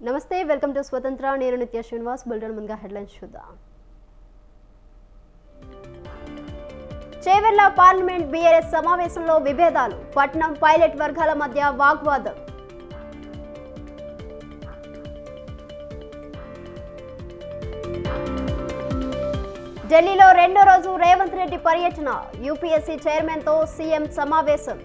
నమస్తే welcome to స్వతంత్ర నేను నిత్య శ్రీనివాస్ బులెటిన్ ముందుగా హెడ్లైన్స్ చూద్దాం. చేవెళ్ల పార్లమెంట్ బీఆర్ఎస్ సమావేశంలో విభేదాలు, పట్నం పైలట్ వర్గాల మధ్య వాగ్వాదం. ఢిల్లీలో రెండో రోజు రేవంత్ రెడ్డి పర్యటన, యూపీఎస్సీ చైర్మన్ తో సీఎం సమావేశం.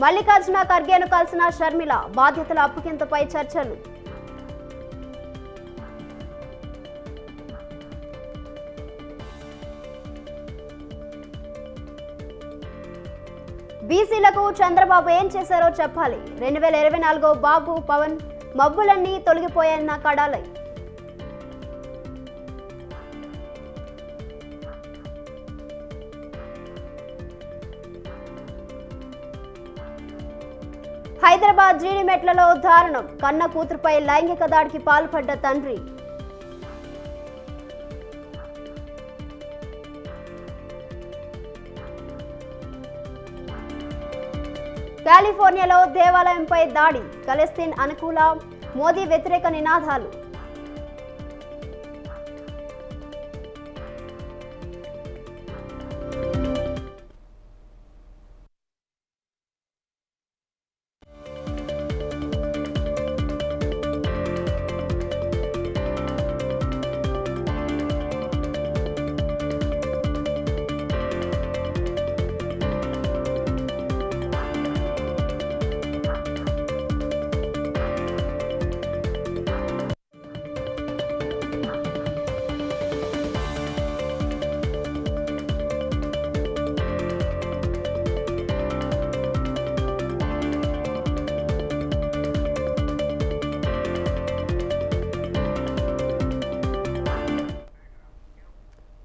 మల్లికార్జున ఖర్గేను కలిసిన షర్మిల, బాధ్యతల అప్పగింతపై చర్చలు. బీసీలకు చంద్రబాబు ఏం చేశారో చెప్పాలి, 2024 బాబు పవన్ మబ్బులన్నీ తొలగిపోయాయన్న కడాలై. హైదరాబాద్ జీడిమెట్లలో దారుణం, కన్న కూతురుపై లైంగిక దాడికి పాల్పడ్డ తండ్రి. కాలిఫోర్నియాలో దేవాలయంపై దాడి, ఫలస్తీన్ అనుకూల మోదీ వ్యతిరేక నినాదాలు.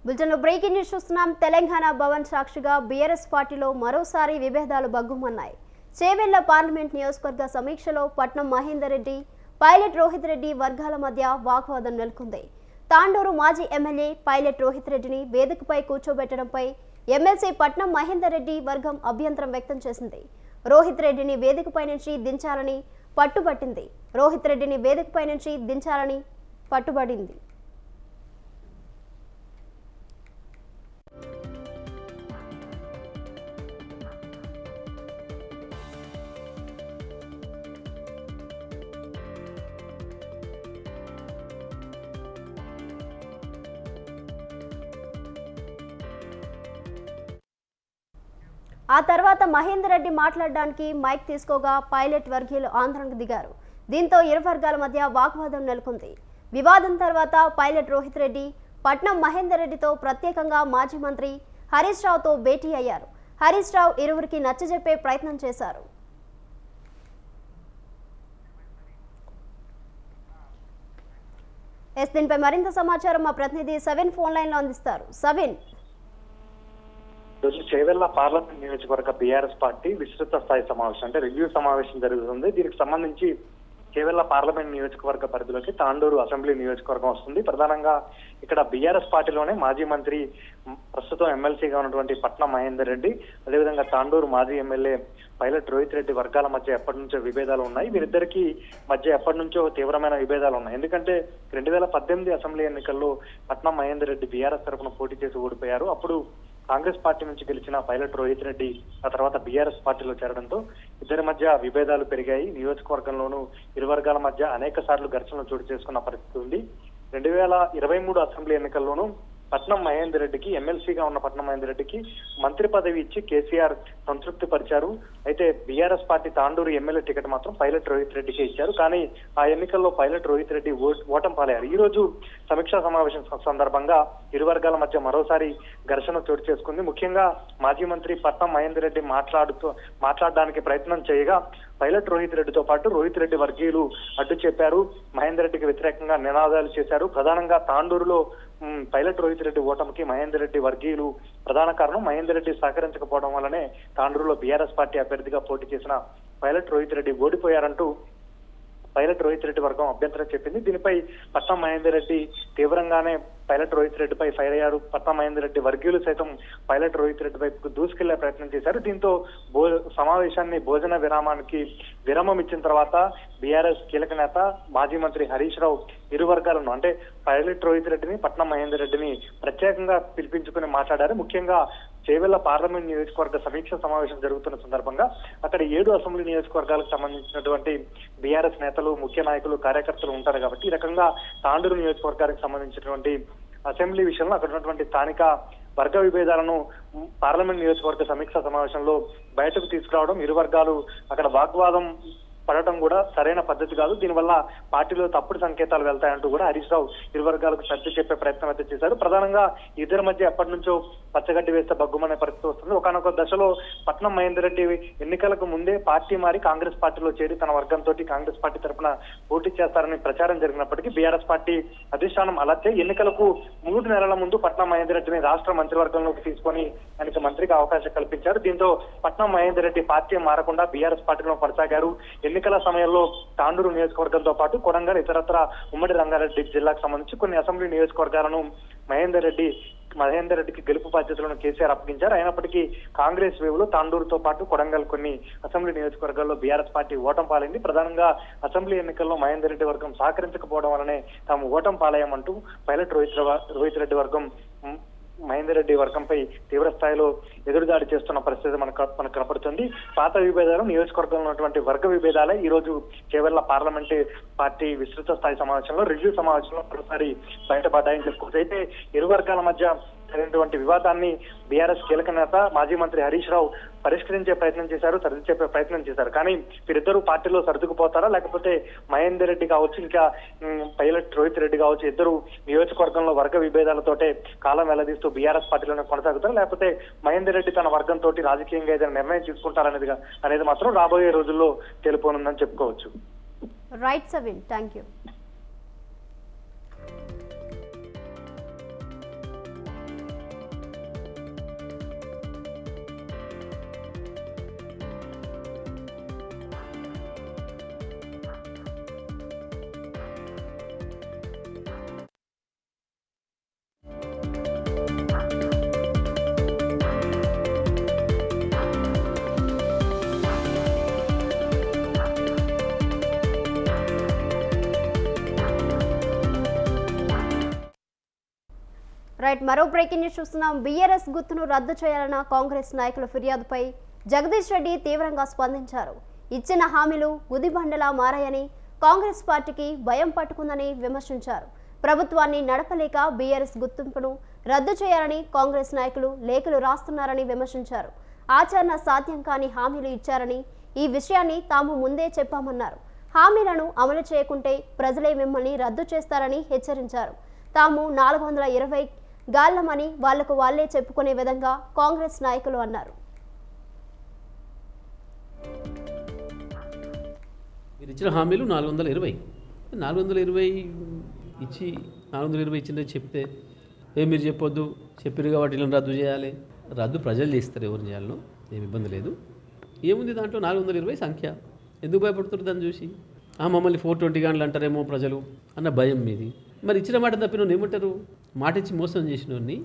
బులెటిన్లో బ్రేకింగ్ న్యూస్ చూస్తున్నాం. తెలంగాణ భవన్ సాక్షిగా బీఆర్ఎస్ పార్టీలో మరోసారి విభేదాలు బగ్గుమన్నాయి. చేవెళ్ల పార్లమెంట్ నియోజకవర్గ సమీక్షలో పట్నం మహేందర్ రెడ్డి, పైలట్ రోహిత్ రెడ్డి వర్గాల మధ్య వాగ్వాదం నెలకొంది. తాండూరు మాజీ ఎమ్మెల్యే పైలట్ రోహిత్ రెడ్డిని వేదికపై కూర్చోబెట్టడంపై ఎమ్మెల్సీ పట్నం మహేందర్ రెడ్డి వర్గం అభ్యంతరం వ్యక్తం చేసింది. రోహిత్ రెడ్డిని వేదికపై నుంచి దించాలని పట్టుబట్టింది. రోహిత్ రెడ్డిని వేదికపై నుంచి దించాలని పట్టుబడింది. ఆ తర్వాత మహేందర్ రెడ్డి మాట్లాడడానికి మైక్ తీసుకోగా పైలట్ వర్గీయులు ఆందోళనకు దిగారు. దీంతో ఇరు వర్గాల మధ్య వాగ్వాదం నెలకొంది. వివాదం తర్వాత పైలట్ రోహిత్ రెడ్డి పట్నం మహేందర్ రెడ్డితో ప్రత్యేకంగా మాజీ మంత్రి హరీష్ రావుతో భేటీ అయ్యారు. హరీష్ రావు ఇరువురికి నచ్చజెప్పే ప్రయత్నం చేశారు. దీనిపై మరింత సమాచారం మా ప్రతినిధి సవిన్ ఫోన్ లైన్ లో అందిస్తారు. సవిన్, చేవెళ్ల పార్లమెంట్ నియోజకవర్గ బీఆర్ఎస్ పార్టీ విస్తృత స్థాయి సమావేశం అంటే రివ్యూ సమావేశం జరుగుతుంది. దీనికి సంబంధించి చేవెళ్ల పార్లమెంట్ నియోజకవర్గ పరిధిలోకి తాండూరు అసెంబ్లీ నియోజకవర్గం వస్తుంది. ప్రధానంగా ఇక్కడ బీఆర్ఎస్ పార్టీలోనే మాజీ మంత్రి, ప్రస్తుతం ఎమ్మెల్సీగా ఉన్నటువంటి పట్నం మహేందర్ రెడ్డి, అదేవిధంగా తాండూరు మాజీ ఎమ్మెల్యే పైలట్ రోహిత్ రెడ్డి వర్గాల మధ్య ఎప్పటి నుంచో విభేదాలు ఉన్నాయి. వీరిద్దరికీ మధ్య ఎప్పటి నుంచో తీవ్రమైన విభేదాలు ఉన్నాయి. ఎందుకంటే 2018 అసెంబ్లీ ఎన్నికల్లో పట్నం మహేందర్ రెడ్డి బీఆర్ఎస్ తరఫున పోటీ చేసి ఓడిపోయారు. అప్పుడు కాంగ్రెస్ పార్టీ నుంచి గెలిచిన పైలట్ రోహిత్ రెడ్డి ఆ తర్వాత బీఆర్ఎస్ పార్టీలో చేరడంతో ఇద్దరి మధ్య విభేదాలు పెరిగాయి. నియోజకవర్గంలోనూ ఇరు వర్గాల మధ్య అనేక సార్లు ఘర్షణలు చోటు చేసుకున్న పరిస్థితి ఉంది. 2023 అసెంబ్లీ ఎన్నికల్లోనూ పట్నం మహేందర్ రెడ్డికి, ఎమ్మెల్సీగా ఉన్న పట్నం మహేందర్ రెడ్డికి మంత్రి పదవి ఇచ్చి కేసీఆర్ సంతృప్తి పరిచారు. అయితే BRS party Tandur MLA ticket మాత్రం పైలట్ రోహిత్ రెడ్డికి ఇచ్చారు. కానీ ఆ ఎన్నికల్లో పైలట్ రోహిత్ రెడ్డి ఓటమి పాలయ్యారు. ఈ రోజు సమీక్షా సమావేశం సందర్భంగా ఇరు వర్గాల మధ్య మరోసారి ఘర్షణ చోటు చేసుకుంది. ముఖ్యంగా మాజీ మంత్రి పట్నం మహేందర్ రెడ్డి మాట్లాడడానికి ప్రయత్నం చేయగా పైలట్ రోహిత్ రెడ్డితో పాటు రోహిత్ రెడ్డి వర్గీయులు అడ్డు చెప్పారు. మహేందర్ రెడ్డికి వ్యతిరేకంగా నినాదాలు చేశారు. ప్రధానంగా తాండూరులో పైలట్ రోహిత్ రెడ్డి ఓటమికి మహేందర్ రెడ్డి వర్గీయులు ప్రధాన కారణం. మహేందర్ రెడ్డి సహకరించకపోవడం వల్లనే తాండూరులో బీఆర్ఎస్ పార్టీ అభ్యర్థిగా పోటీ చేసిన పైలట్ రోహిత్ రెడ్డి ఓడిపోయారంటూ పైలట్ రోహిత్ రెడ్డి వర్గం అభ్యంతరం చెప్పింది. దీనిపై పట్నం మహేందర్ రెడ్డి తీవ్రంగానే పైలట్ రోహిత్ రెడ్డిపై ఫైర్ అయ్యారు. పట్నం మహేందర్ రెడ్డి వర్గీయులు సైతం పైలట్ రోహిత్ రెడ్డి వైపు దూసుకెళ్లే ప్రయత్నం చేశారు. దీంతో సమావేశాన్ని భోజన విరామానికి విరామం ఇచ్చిన తర్వాత బీఆర్ఎస్ కీలక నేత మాజీ మంత్రి హరీష్ రావు ఇరు వర్గాలను అంటే పైలట్ రోహిత్ రెడ్డిని పట్నం మహేందర్ రెడ్డిని ప్రత్యేకంగా పిలిపించుకుని మాట్లాడారు. ముఖ్యంగా చేవెళ్ల పార్లమెంట్ నియోజకవర్గ సమీక్ష సమావేశం జరుగుతున్న సందర్భంగా అక్కడ 7 అసెంబ్లీ నియోజకవర్గాలకు సంబంధించినటువంటి బీఆర్ఎస్ నేతలు, ముఖ్య నాయకులు, కార్యకర్తలు ఉంటారు కాబట్టి ఈ రకంగా తాండూరు నియోజకవర్గానికి సంబంధించినటువంటి అసెంబ్లీ విషయంలో అక్కడ ఉన్నటువంటి స్థానిక వర్గ విభేదాలను పార్లమెంట్ నియోజకవర్గ సమీక్ష సమావేశంలో బయటకు తీసుకురావడం, ఇరు వర్గాలు అక్కడ వాగ్వాదం పడటం కూడా సరైన పద్ధతి కాదు. దీనివల్ల పార్టీలో తప్పుడు సంకేతాలు వెళ్తాయంటూ కూడా హరీష్ రావు ఇరు వర్గాలకు సర్ది చెప్పే ప్రయత్నం అయితే చేశారు. ప్రధానంగా ఇద్దరి మధ్య ఎప్పటి నుంచో పచ్చగడ్డి వేస్తే బగ్గుమనే పరిస్థితి వస్తుంది. ఒకనొక దశలో పట్నం మహేందర్ రెడ్డి ఎన్నికలకు ముందే పార్టీ మారి కాంగ్రెస్ పార్టీలో చేరి తన వర్గంతో కాంగ్రెస్ పార్టీ తరఫున పోటీ చేస్తారని ప్రచారం జరిగినప్పటికీ బీఆర్ఎస్ పార్టీ అధిష్టానం అలర్తే ఎన్నికలకు 3 నెలల ముందు పట్నం మహేందర్ రెడ్డిని రాష్ట్ర మంత్రివర్గంలోకి తీసుకొని ఆయనకు మంత్రికి అవకాశం కల్పించారు. దీంతో పట్నం మహేందర్ రెడ్డి పార్టీ మారకుండా బీఆర్ఎస్ పార్టీలో కొనసాగారు. ఎన్నికల సమయంలో తాండూరు నియోజకవర్గంతో పాటు కొడంగల్, ఇతరత్ర ఉమ్మడి రంగారెడ్డి జిల్లాకు సంబంధించి కొన్ని అసెంబ్లీ నియోజకవర్గాలను మహేందర్ రెడ్డికి గెలుపు బాధ్యతలను కేసీఆర్ అప్పగించారు. అయినప్పటికీ కాంగ్రెస్ వేవులో తాండూరుతో పాటు కొడంగల్ కొన్ని అసెంబ్లీ నియోజకవర్గాల్లో బీఆర్ఎస్ పార్టీ ఓటం పాలైంది. ప్రధానంగా అసెంబ్లీ ఎన్నికల్లో మహేందర్ రెడ్డి వర్గం సహకరించకపోవడం వల్లనే తాము ఓటం పాలయ్యామంటూ పైలట్ రోహిత్ రెడ్డి వర్గం మహేందర్ రెడ్డి వర్గంపై తీవ్ర స్థాయిలో ఎదురుదాడి చేస్తున్న పరిస్థితి మనకు కనపడుతుంది. పాత విభేదాలు, నియోజకవర్గంలో ఉన్నటువంటి వర్గ విభేదాలే ఈ రోజు చేవెళ్ల పార్లమెంట్ పార్టీ విస్తృత స్థాయి సమావేశంలో రివ్యూ సమావేశంలో మరోసారి బయటపడ్డాయని చెప్పుకోవచ్చు. అయితే ఇరు వర్గాల మధ్య జరిగినటువంటి వివాదాన్ని బీఆర్ఎస్ కీలక నేత మాజీ మంత్రి హరీష్ రావు పరిష్కరించే ప్రయత్నం చేశారు, సర్ది చెప్పే ప్రయత్నం చేశారు. కానీ వీరిద్దరూ పార్టీలో సర్దుకుపోతారా, లేకపోతే మహేందర్ రెడ్డి కావచ్చు, ఇంకా పైలట్ రోహిత్ రెడ్డి కావచ్చు, ఇద్దరు నియోజకవర్గంలో వర్గ విభేదాలతోటే కాలం వెల్లదీస్తూ బీఆర్ఎస్ పార్టీలోనే కొనసాగుతారు, లేకపోతే మహేందర్ రెడ్డి తన వర్గంతో రాజకీయంగా ఏదైనా నిర్ణయం తీసుకుంటారనేది మాత్రం రాబోయే రోజుల్లో తెలుపోనుందని చెప్పుకోవచ్చు. Right సవిన్, thank you. రైట్, మరో బ్రేకింగ్ న్యూస్ చూస్తున్నాం. బీఆర్ఎస్ గుర్తును రద్దు చేయాలన్న కాంగ్రెస్ నాయకుల ఫిర్యాదుపై జగదీష్ రెడ్డి తీవ్రంగా స్పందించారు. ఇచ్చిన హామీలు గుదిబండలా మారాయని, కాంగ్రెస్ పార్టీకి భయం పట్టుకుందని విమర్శించారు. ప్రభుత్వాన్ని నడపలేక బీఆర్ఎస్ గుర్తింపును రద్దు చేయాలని కాంగ్రెస్ నాయకులు లేఖలు రాస్తున్నారని విమర్శించారు. ఆచరణ సాధ్యం కాని హామీలు ఇచ్చారని, ఈ విషయాన్ని తాము ముందే చెప్పామన్నారు. హామీలను అమలు చేయకుంటే ప్రజలే మిమ్మల్ని రద్దు చేస్తారని హెచ్చరించారు. తాము 420 గాళ్లమని వాళ్లకు వాళ్లే చెప్పుకునే విధంగా కాంగ్రెస్ నాయకులు అన్నారు. మీరు ఇచ్చిన హామీలు 420 ఇచ్చి 420 ఇచ్చిందని చెప్తే మీరు చెప్పొద్దు, చెప్పారు కాబట్టి వీళ్ళని రద్దు చేయాలి. రద్దు ప్రజలు చేస్తారు, ఎవరు చేయాలనో ఏమి ఇబ్బంది లేదు. ఏముంది దాంట్లో 420 సంఖ్య, ఎందుకు భయపడుతున్నారు దాన్ని చూసి? మమ్మల్ని 420 గంటలు అంటారేమో ప్రజలు అన్న భయం మీది. మరి ఇచ్చిన మాట తప్పిన ఏమంటారు? మాట ఇచ్చి మోసం చేసినోడిని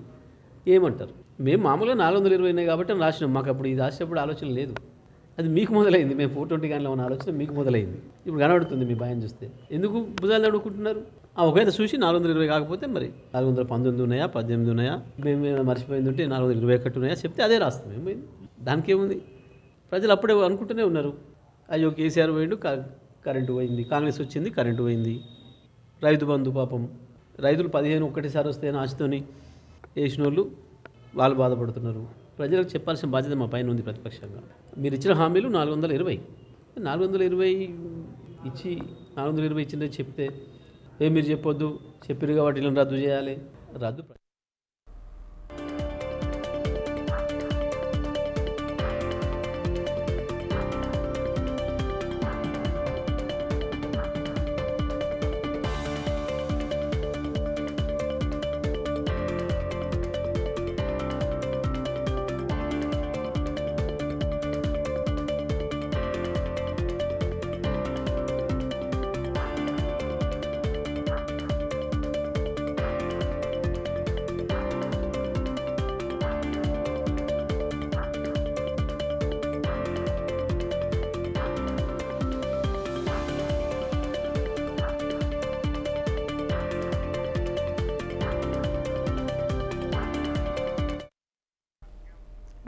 ఏమంటారు? మేము మామూలుగా 420 కాబట్టి రాసినాం. మాకు అప్పుడు ఇది రాసేటప్పుడు ఆలోచన లేదు, అది మీకు మొదలైంది. మేము 420 గంటల ఉన్న ఆలోచన మీకు మొదలైంది. ఇప్పుడు కనబడుతుంది మీ భయం చూస్తే. ఎందుకు భుజాలు అడుగుకుంటున్నారు? ఒకవేళ చూసి 420 కాకపోతే మరి 419 ఉన్నాయా, 18 ఉన్నాయా, మేము మర్చిపోయింది ఉంటే 421 ఉన్నాయా చెప్తే అదే రాస్తాం. ఏమైంది దానికి? ఏముంది? ప్రజలు అప్పుడే అనుకుంటూనే ఉన్నారు, అయ్యో కేసీఆర్ పోయిండు, కరెంటు పోయింది, కాంగ్రెస్ వచ్చింది, కరెంటు పోయింది. రైతు బంధు పాపం రైతులు 15 ఒక్కటిసారి వస్తే ఆశతోని వేసిన వాళ్ళు వాళ్ళు బాధపడుతున్నారు. ప్రజలకు చెప్పాల్సిన బాధ్యత మా పైన ఉంది ప్రతిపక్షంగా. మీరు ఇచ్చిన హామీలు 420 ఇచ్చి 420 ఇచ్చిందని చెప్తే మీరు చెప్పొద్దు, చెప్పారు కాబట్టి వీళ్ళని రద్దు చేయాలి. రద్దు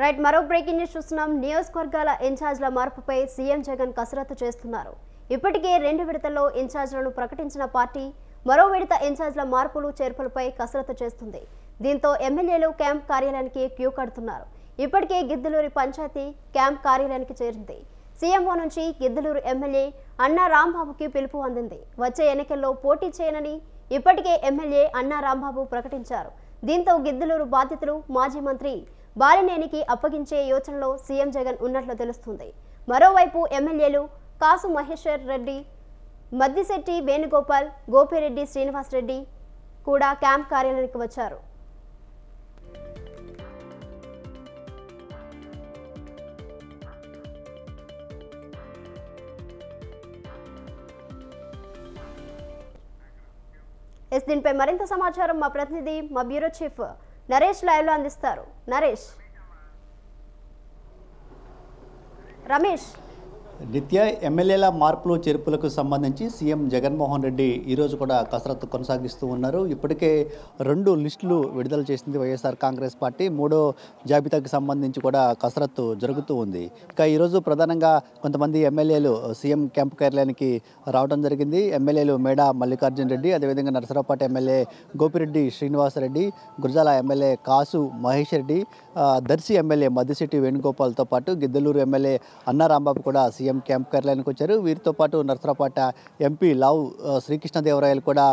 రైట్, మరో బ్రేకింగ్ న్యూస్ చూస్తున్నాం. నియోజకవర్గాల ఇన్ఛార్జ్ల మార్పుపై సీఎం జగన్ కసరత్తు చేస్తున్నారు. ఇప్పటికే 2 విడతల్లో ఇన్ఛార్జ్లను ప్రకటించిన పార్టీ మరో విడత ఇన్ఛార్జ్ల మార్పులు చేర్పులపై కసరత్తు చేస్తుంది. దీంతో ఎమ్మెల్యేలు క్యాంప్ కార్యాలయానికి క్యూ కడుతున్నారు. ఇప్పటికే గిద్దలూరు పంచాయతీ క్యాంప్ కార్యాలయానికి చేరింది. సీఎంఓ నుంచి గిద్దలూరు ఎమ్మెల్యే అన్నా రాంబాబుకి పిలుపు అందింది. వచ్చే ఎన్నికల్లో పోటీ చేయనని ఇప్పటికే ఎమ్మెల్యే అన్నా రాంబాబు ప్రకటించారు. దీంతో గిద్దలూరు బాధ్యతలు మాజీ మంత్రి బాలినేనికి అప్పగించే యోచనలో సీఎం జగన్ ఉన్నట్లు తెలుస్తుంది. మరోవైపు ఎమ్మెల్యేలు కాసు మహేశ్వర్ రెడ్డి, మద్దిశెట్టి వేణుగోపాల్, గోపిరెడ్డి శ్రీనివాస్ రెడ్డి కూడా క్యాంప్ కార్యాలయానికి వచ్చారు. దీనిపై మరింత సమాచారం మా ప్రతినిధి, మా బ్యూరో చీఫ్ నరేష్ లైవ్ లో అందిస్తారు. నరేష్. రమేష్. నిత్య ఎమ్మెల్యేల మార్పులు చేర్పులకు సంబంధించి సీఎం జగన్మోహన్ రెడ్డి ఈరోజు కూడా కసరత్తు కొనసాగిస్తూ ఉన్నారు. ఇప్పటికే 2 లిస్టులు విడుదల చేసింది వైఎస్ఆర్ కాంగ్రెస్ పార్టీ. 3వ జాబితాకు సంబంధించి కూడా కసరత్తు జరుగుతూ ఉంది. ఇక ఈరోజు ప్రధానంగా కొంతమంది ఎమ్మెల్యేలు సీఎం క్యాంపు కార్యాలయానికి రావడం జరిగింది. ఎమ్మెల్యేలు మేడా మల్లికార్జున రెడ్డి, అదేవిధంగా నరసరావుపేట ఎమ్మెల్యే గోపిరెడ్డి శ్రీనివాసరెడ్డి, గురజాల ఎమ్మెల్యే కాసు మహేష్ రెడ్డి, దర్శి ఎమ్మెల్యే మద్దిశెట్టి వేణుగోపాల్తో పాటు గిద్దలూరు ఎమ్మెల్యే అన్నా రాంబాబు కూడా సీఎం క్యాంప్ కార్యాలయానికి వచ్చారు. వీరితో పాటు నరసరావుపేట ఎంపీ లావు శ్రీకృష్ణదేవరాయలు కూడా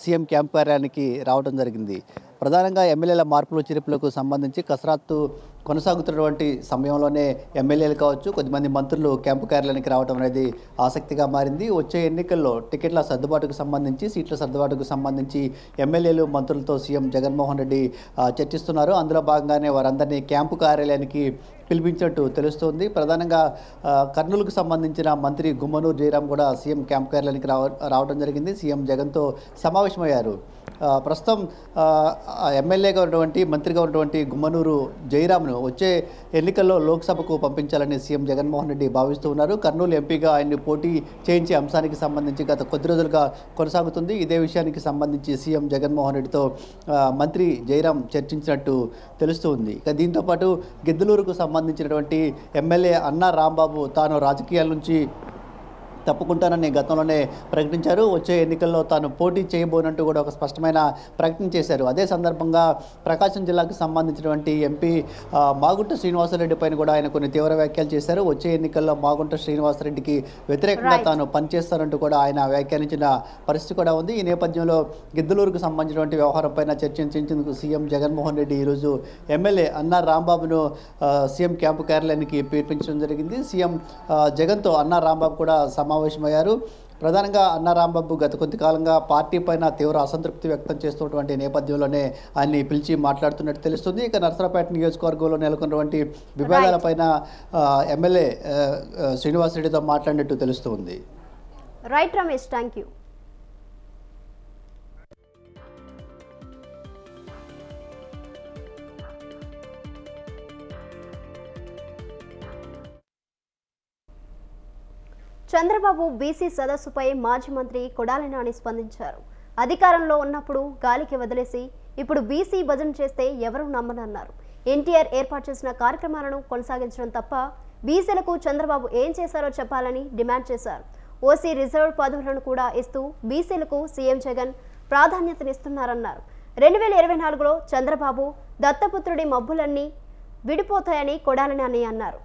సీఎం క్యాంప్ కార్యాలయానికి రావడం జరిగింది. ప్రధానంగా ఎమ్మెల్యేల మార్పులు చేర్పులకు సంబంధించి కసరత్తు కొనసాగుతున్నటువంటి సమయంలోనే ఎమ్మెల్యేలు కావచ్చు, కొద్దిమంది మంత్రులు క్యాంపు కార్యాలయానికి రావడం అనేది ఆసక్తిగా మారింది. వచ్చే ఎన్నికల్లో టికెట్ల సర్దుబాటుకు సంబంధించి, సీట్ల సర్దుబాటుకు సంబంధించి ఎమ్మెల్యేలు మంత్రులతో సీఎం జగన్మోహన్ రెడ్డి చర్చిస్తున్నారు. అందులో భాగంగానే వారందరినీ క్యాంపు కార్యాలయానికి పిలిపించినట్టు తెలుస్తోంది. ప్రధానంగా కర్నూలుకు సంబంధించిన మంత్రి గుమ్మనూరు జయరాం కూడా సీఎం క్యాంప్ కార్యాలయానికి రావడం జరిగింది. సీఎం జగన్తో సమావేశమయ్యారు. ప్రస్తుతం ఎమ్మెల్యేగా ఉన్నటువంటి, మంత్రిగా ఉన్నటువంటి గుమ్మనూరు జయరాంను వచ్చే ఎన్నికల్లో లోక్సభకు పంపించాలని సీఎం జగన్మోహన్ రెడ్డి భావిస్తూ ఉన్నారు. కర్నూలు ఎంపీగా ఆయన్ని పోటీ చేయించే అంశానికి సంబంధించి గత కొద్ది రోజులుగా కొనసాగుతుంది. ఇదే విషయానికి సంబంధించి సీఎం జగన్మోహన్ రెడ్డితో మంత్రి జయరాం చర్చించినట్టు తెలుస్తుంది. ఇక దీంతోపాటు గిద్దలూరుకు సంబంధించినటువంటి ఎమ్మెల్యే అన్నా రాంబాబు తాను రాజకీయాల నుంచి తప్పుకుంటానని గతంలోనే ప్రకటించారు. వచ్చే ఎన్నికల్లో తాను పోటీ చేయబోనంటూ కూడా ఒక స్పష్టమైన ప్రకటన చేశారు. అదే సందర్భంగా ప్రకాశం జిల్లాకు సంబంధించినటువంటి ఎంపీ మాగుంట శ్రీనివాసరెడ్డి పైన కూడా ఆయన కొన్ని తీవ్ర వ్యాఖ్యలు చేశారు. వచ్చే ఎన్నికల్లో మాగుంట శ్రీనివాసరెడ్డికి వ్యతిరేకంగా తాను పనిచేస్తానంటూ కూడా ఆయన వ్యాఖ్యానించిన పరిస్థితి కూడా ఉంది. ఈ నేపథ్యంలో గిద్దలూరుకు సంబంధించినటువంటి వ్యవహారం పైన చర్చించేందుకు సీఎం జగన్మోహన్ రెడ్డి ఈరోజు ఎమ్మెల్యే అన్నా రాంబాబును సీఎం క్యాంపు కార్యాలయానికి పిలిపించడం జరిగింది. సీఎం జగన్తో అన్నా రాంబాబు కూడా సమావేశమయ్యారు. ప్రధానంగా అన్నా రాంబాబు గత కొద్ది కాలంగా పార్టీ పైన తీవ్ర అసంతృప్తి వ్యక్తం చేస్తున్నటువంటి నేపథ్యంలోనే ఆయన్ని పిలిచి మాట్లాడుతున్నట్టు తెలుస్తుంది. ఇక నరసరావుపేట నియోజకవర్గంలో నెలకొన్నటువంటి విభేదాలపైన ఎమ్మెల్యే శ్రీనివాసరెడ్డితో మాట్లాడినట్టు తెలుస్తుంది. Right Ramesh, thank you. Chandrababu BC సదస్సుపై మాజీ మంత్రి కొడాలి నాని స్పందించారు. అధికారంలో ఉన్నప్పుడు గాలికి వదిలేసి ఇప్పుడు బీసీ భజన చేస్తే ఎవరూ నమ్మనన్నారు. ఎన్టీఆర్ ఏర్పాటు చేసిన కార్యక్రమాలను కొనసాగించడం తప్ప బీసీలకు చంద్రబాబు ఏం చేశారో చెప్పాలని డిమాండ్ చేశారు. ఓసీ రిజర్వ్ పదవులను కూడా ఇస్తూ బీసీలకు సీఎం జగన్ ప్రాధాన్యతనిస్తున్నారన్నారు. 2024లో చంద్రబాబు దత్తపుత్రుడి మబ్బులన్నీ విడిపోతాయని కొడాలి నాని అన్నారు.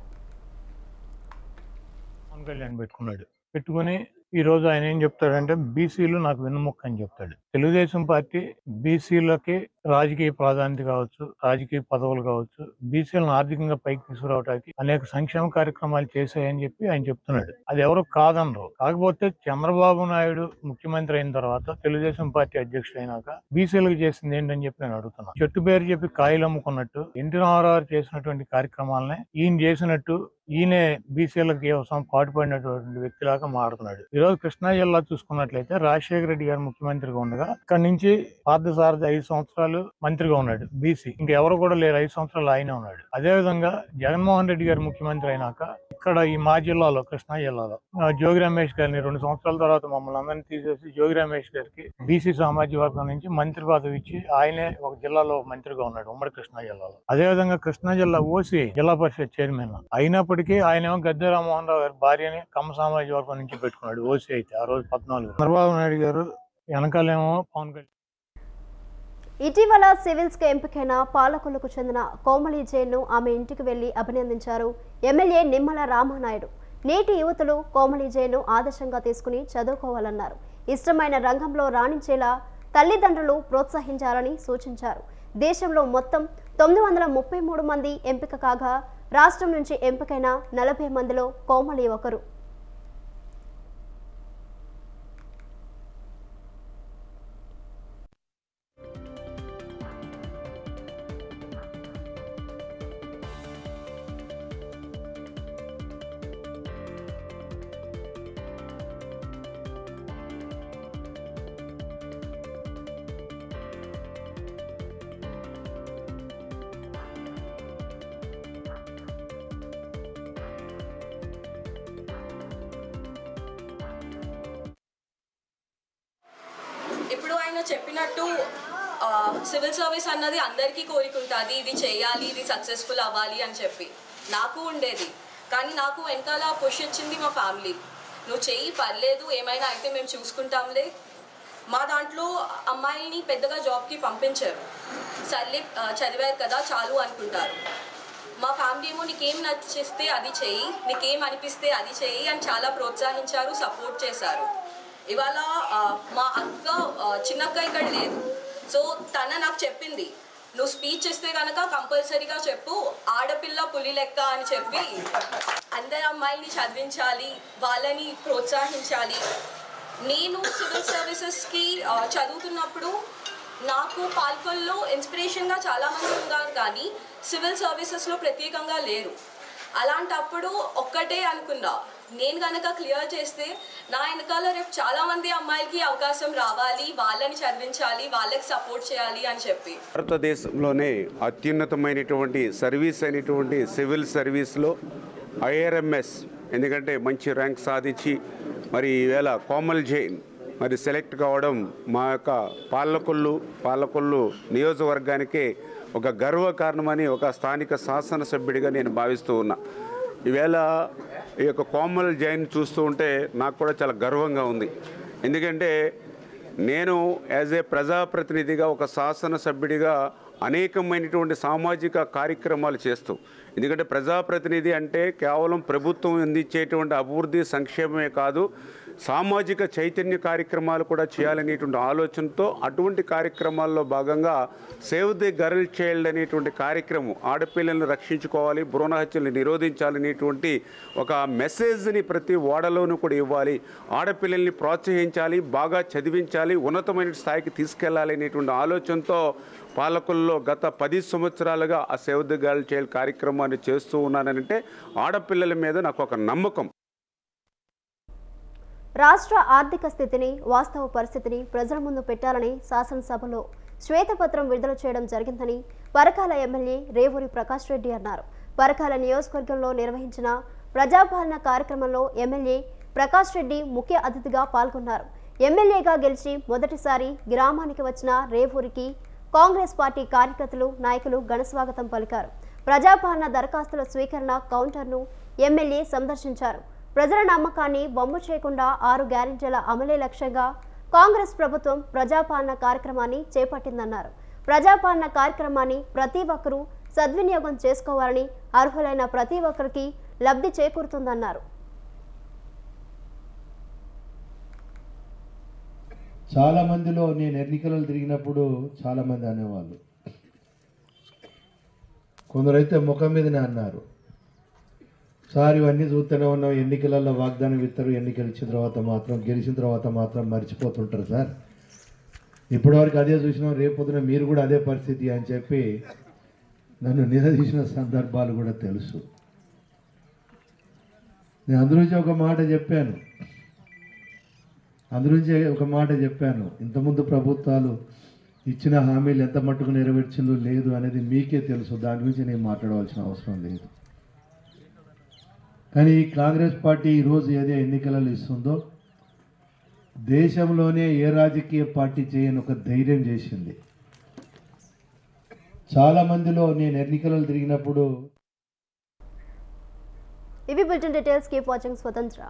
పెట్టుకుని ఈ రోజు ఆయన ఏం చెప్తాడంటే బీసీలు నాకు వెన్నుముక్క అని చెప్తాడు. తెలుగుదేశం పార్టీ బీసీలకి రాజకీయ ప్రాధాన్యత కావచ్చు, రాజకీయ పదవులు కావచ్చు, బీసీలను ఆర్థికంగా పైకి తీసుకురావడానికి అనేక సంక్షేమ కార్యక్రమాలు చేశాయని చెప్పి ఆయన చెప్తున్నాడు. అది ఎవరు కాదనరు. కాకపోతే చంద్రబాబు నాయుడు ముఖ్యమంత్రి అయిన తర్వాత, తెలుగుదేశం పార్టీ అధ్యక్షుడు అయినాక బీసీలకు చేసింది ఏంటని చెప్పి నేను అడుగుతున్నాను. చెట్టు పేరు చెప్పి కాయలు అమ్ముకున్నట్టు ఎన్టీ రామారావు చేసినటువంటి కార్యక్రమాలనే ఈయన చేసినట్టు ఈయనే బీసీలకు కోసం పాటుపడినటువంటి వ్యక్తిలాగా మారుతున్నాడు. ఈరోజు కృష్ణా జిల్లా చూసుకున్నట్లయితే రాజశేఖర రెడ్డి గారు ముఖ్యమంత్రిగా ఉండగా లాగా ఇక్కడ నుంచి పార్థసారథి 5 సంవత్సరాలు మంత్రిగా ఉన్నాడు బీసీ, ఇంకెవరు కూడా లేరు, 5 సంవత్సరాలు ఆయనే ఉన్నాడు. అదేవిధంగా జగన్మోహన్ రెడ్డి గారు ముఖ్యమంత్రి అయినాక ఇక్కడ ఈ మా జిల్లాలో, కృష్ణా జిల్లాలో జోగి రమేష్ గారిని 2 సంవత్సరాల తర్వాత మమ్మల్ని అందరినీ తీసేసి జోగి రమేష్ గారికి బీసీ సామాజిక వర్గం నుంచి మంత్రి పదవి ఇచ్చి ఆయనే ఒక జిల్లాలో మంత్రిగా ఉన్నాడు, ఉమ్మడి కృష్ణా జిల్లాలో. అదేవిధంగా కృష్ణా జిల్లా ఓసీ జిల్లా పరిషత్ చైర్మన్ అయినప్పటికీ ఆయనేమో గద్దె రామ్మోహన్ రావు గారి భార్యని కమ్మ సామాజిక వర్గం నుంచి పెట్టుకున్నాడు ఓసీ అయితే ఆ రోజు 14. చంద్రబాబు నాయుడు గారు వెనకాలేమో పవన్ కళ్యాణ్. ఇటీవల సివిల్స్ కి ఎంపికైన పాలకులకు చెందిన కోమలి జైన్ను ఆమె ఇంటికి వెళ్లి అభినందించారు ఎమ్మెల్యే నిమ్మల రామానాయుడు. నేటి యువతులు కోమలి జైన్ను ఆదర్శంగా తీసుకుని చదువుకోవాలన్నారు. ఇష్టమైన రంగంలో రాణించేలా తల్లిదండ్రులు ప్రోత్సహించాలని సూచించారు. దేశంలో మొత్తం 933 మంది ఎంపిక కాగా రాష్ట్రం నుంచి ఎంపికైన 40 మందిలో కోమలి ఒకరు. ఇప్పుడు ఆయన చెప్పినట్టు సివిల్ సర్వీస్ అన్నది అందరికీ కోరికుంటుంది, ఇది చేయాలి, ఇది సక్సెస్ఫుల్ అవ్వాలి అని చెప్పి. నాకు ఉండేది, కానీ నాకు వెనకాల పుష్ ఇచ్చింది మా ఫ్యామిలీ. నువ్వు చెయ్యి, పర్లేదు, ఏమైనా అయితే మేము చూసుకుంటాంలే. మా దాంట్లో అమ్మాయిని పెద్దగా జాబ్కి పంపించారు, సర్లే చదివారు కదా చాలు అనుకుంటారు. మా ఫ్యామిలీ ఏమో నీకేం నచ్చిస్తే అది చెయ్యి, నీకేం అనిపిస్తే అది చెయ్యి అని చాలా ప్రోత్సహించారు, సపోర్ట్ చేశారు. ఇవాళ మా అక్క చిన్నక్క ఇక్కడ లేదు, సో తన నాకు చెప్పింది, నువ్వు స్పీచ్ ఇస్తే కనుక కంపల్సరీగా చెప్పు, ఆడపిల్ల పులి లెక్క అని చెప్పి అందరు అమ్మాయిని చదివించాలి, వాళ్ళని ప్రోత్సహించాలి. నేను సివిల్ సర్వీసెస్కి చదువుతున్నప్పుడు నాకు పాల్కొల్లో ఇన్స్పిరేషన్గా చాలామంది ఉన్నారు, కానీ సివిల్ సర్వీసెస్లో ప్రత్యేకంగా లేరు. అలాంటప్పుడు ఒక్కటే అనుకున్నా, నేను కనుక క్లియర్ చేస్తే నా వెనకాల రేపు చాలామంది అమ్మాయిలకి అవకాశం రావాలి, వాళ్ళని చదివించాలి, వాళ్ళకి సపోర్ట్ చేయాలి అని చెప్పి. భారతదేశంలోనే అత్యున్నతమైనటువంటి సర్వీస్ అయినటువంటి సివిల్ సర్వీస్లో ఐఆర్ఎంఎస్, ఎందుకంటే మంచి ర్యాంక్ సాధించి మరి ఈవేళ కోమల్ జైన్ మరి సెలెక్ట్ కావడం మా యొక్క పాలకొల్లు నియోజకవర్గానికే ఒక గర్వకారణమని ఒక స్థానిక శాసనసభ్యుడిగా నేను భావిస్తూ ఉన్నా. ఈవేళ ఈ యొక్క కోమల్ జైన్ చూస్తూ ఉంటే నాకు కూడా చాలా గర్వంగా ఉంది. ఎందుకంటే నేను యాజ్ ఏ ప్రజాప్రతినిధిగా ఒక శాసనసభ్యుడిగా అనేకమైనటువంటి సామాజిక కార్యక్రమాలు చేస్తూ, ఎందుకంటే ప్రజాప్రతినిధి అంటే కేవలం ప్రభుత్వం అందించేటువంటి అభివృద్ధి సంక్షేమమే కాదు, సామాజిక చైతన్య కార్యక్రమాలు కూడా చేయాలనేటువంటి ఆలోచనతో అటువంటి కార్యక్రమాల్లో భాగంగా సేవ్ ది గర్ల్ చైల్డ్ అనేటువంటి కార్యక్రమం, ఆడపిల్లల్ని రక్షించుకోవాలి, భ్రూణ హత్యల్ని నిరోధించాలనేటువంటి ఒక మెసేజ్ని ప్రతి వాడలోనూ కూడా ఇవ్వాలి, ఆడపిల్లల్ని ప్రోత్సహించాలి, బాగా చదివించాలి, ఉన్నతమైన స్థాయికి తీసుకెళ్లాలి అనేటువంటి ఆలోచనతో పాలకుల్లో గత 10 సంవత్సరాలుగా ఆ సేవ్ ది గర్ల్ చైల్డ్ కార్యక్రమాన్ని చేస్తూ ఉన్నానంటే ఆడపిల్లల మీద నాకు ఒక నమ్మకం. రాష్ట్ర ఆర్థిక స్థితిని, వాస్తవ పరిస్థితిని ప్రజల ముందు పెట్టాలని శాసనసభలో శ్వేతపత్రం విడుదల చేయడం జరిగిందని పరకాల ఎమ్మెల్యే రేవూరి ప్రకాష్ రెడ్డి అన్నారు. పరకాల నియోజకవర్గంలో నిర్వహించిన ప్రజాపాలన కార్యక్రమంలో ఎమ్మెల్యే ప్రకాష్ రెడ్డి ముఖ్య అతిథిగా పాల్గొన్నారు. ఎమ్మెల్యేగా గెలిచి మొదటిసారి గ్రామానికి వచ్చిన రేవూరికి కాంగ్రెస్ పార్టీ కార్యకర్తలు, నాయకులు ఘనస్వాగతం పలికారు. ప్రజాపాలన దరఖాస్తుల స్వీకరణ కౌంటర్ను ఎమ్మెల్యే సందర్శించారు. ప్రజల నమ్మకాన్ని వమ్ము చేయకుండా 6 గ్యారెంటీల అమలే లక్ష్యంగా కాంగ్రెస్ ప్రభుత్వం ప్రజాపాలన కార్యక్రమాన్ని చేపట్టిందన్నారు. ప్రజాపాలన కార్యక్రమాన్ని ప్రతి ఒక్కరూ సద్వినియోగం చేసుకోవాలని, అర్హులైన ప్రతి ఒక్కరికి లబ్ధి చేకూరుతుందన్నారు. చాలా మందిలో నేను ఎన్నికలలో తిరిగినప్పుడు చాలామంది అనేవాళ్ళు, కొందరైతే ముఖం మీదనే అన్నారు, సార్ ఇవన్నీ చూస్తూనే ఉన్నాం, ఎన్నికలలో వాగ్దానం ఇస్తారు, ఎన్నికలు ఇచ్చిన తర్వాత మాత్రం, గెలిచిన తర్వాత మాత్రం మర్చిపోతుంటారు సార్, ఇప్పటివరకు అదే చూసినాం, రేపొద్దున మీరు కూడా అదే పరిస్థితి అని చెప్పి నన్ను నిలదీసిన సందర్భాలు కూడా తెలుసు. నేను అందులోంచి ఒక మాట చెప్పాను, అందుగురించి ఒక మాట చెప్పాను, ఇంతకుముందు ప్రభుత్వాలు ఇచ్చిన హామీలు ఎంత మట్టుకు నెరవేర్చిందో లేదు అనేది మీకే తెలుసు, దాని గురించి నేను మాట్లాడవలసిన అవసరం లేదు. కానీ ఈ కాంగ్రెస్ పార్టీ ఈరోజు ఏదో ఎన్నికలలో ఇస్తుందో దేశంలోనే ఏ రాజకీయ పార్టీ చేయని ఒక ధైర్యం చేసింది. చాలామందిలో నేను ఎన్నికలలో తిరిగినప్పుడు ఇవి బులెటిన్ డీటెయిల్స్. కీప్ వాచింగ్ స్వతంత్ర.